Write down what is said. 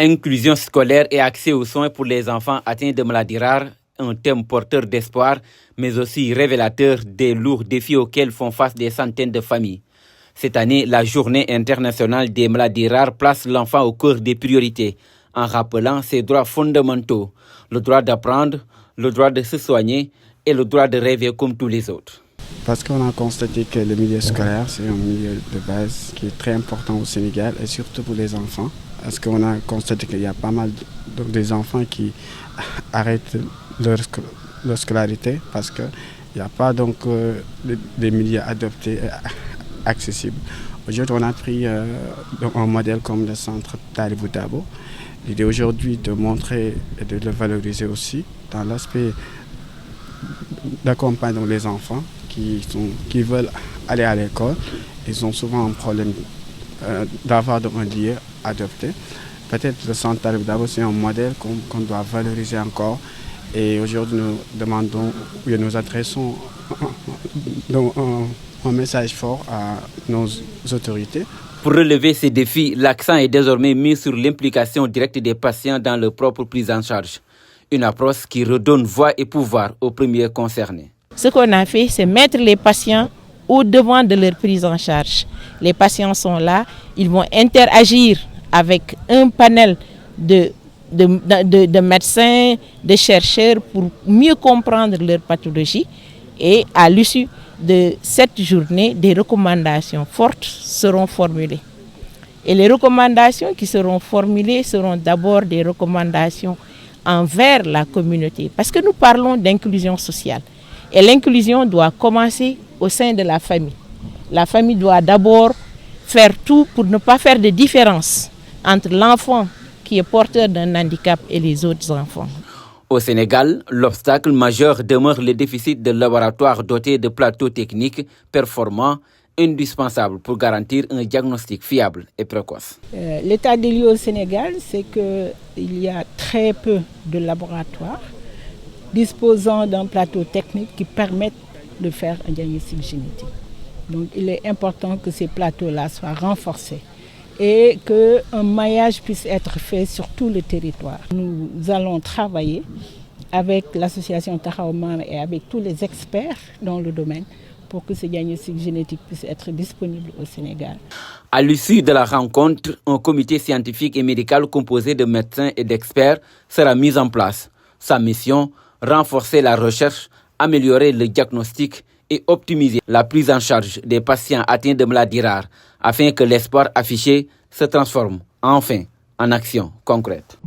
Inclusion scolaire et accès aux soins pour les enfants atteints de maladies rares, un thème porteur d'espoir, mais aussi révélateur des lourds défis auxquels font face des centaines de familles. Cette année, la Journée internationale des maladies rares place l'enfant au cœur des priorités, en rappelant ses droits fondamentaux, le droit d'apprendre, le droit de se soigner et le droit de rêver comme tous les autres. Parce qu'on a constaté que le milieu scolaire, c'est un milieu de base qui est très important au Sénégal et surtout pour les enfants. Parce qu'on a constaté qu'il y a pas mal des enfants qui arrêtent leur scolarité parce qu'il n'y a pas des milieux adaptés et accessibles. Aujourd'hui, on a pris un modèle comme le centre Talibou Dabo. L'idée aujourd'hui de montrer et de le valoriser aussi dans l'aspect d'accompagner les enfants qui veulent aller à l'école. Ils ont souvent un problème d'avoir un lieu adopté. Peut-être le centre Talibou Dabo, c'est un modèle qu'on doit valoriser encore. Et aujourd'hui, nous adressons un message fort à nos autorités. Pour relever ces défis, l'accent est désormais mis sur l'implication directe des patients dans leur propre prise en charge. Une approche qui redonne voix et pouvoir aux premiers concernés. Ce qu'on a fait, c'est mettre les patients au devant de leur prise en charge. Les patients sont là, ils vont interagir avec un panel de médecins, de chercheurs pour mieux comprendre leur pathologie. Et à l'issue de cette journée, des recommandations fortes seront formulées. Et les recommandations qui seront formulées seront d'abord des recommandations envers la communauté. Parce que nous parlons d'inclusion sociale. Et l'inclusion doit commencer au sein de la famille. La famille doit d'abord faire tout pour ne pas faire de différence entre l'enfant qui est porteur d'un handicap et les autres enfants. Au Sénégal, l'obstacle majeur demeure le déficit de laboratoires dotés de plateaux techniques performants, indispensables pour garantir un diagnostic fiable et précoce. L'état des lieux au Sénégal, c'est qu'il y a très peu de laboratoires disposant d'un plateau technique qui permettent de faire un diagnostic génétique. Donc il est important que ces plateaux-là soient renforcés et qu'un maillage puisse être fait sur tout le territoire. Nous allons travailler avec l'association Taxawu Mame et avec tous les experts dans le domaine pour que ce diagnostic génétique puisse être disponible au Sénégal. À l'issue de la rencontre, un comité scientifique et médical composé de médecins et d'experts sera mis en place. Sa mission, renforcer la recherche, améliorer le diagnostic et optimiser la prise en charge des patients atteints de maladies rares afin que l'espoir affiché se transforme enfin en action concrète.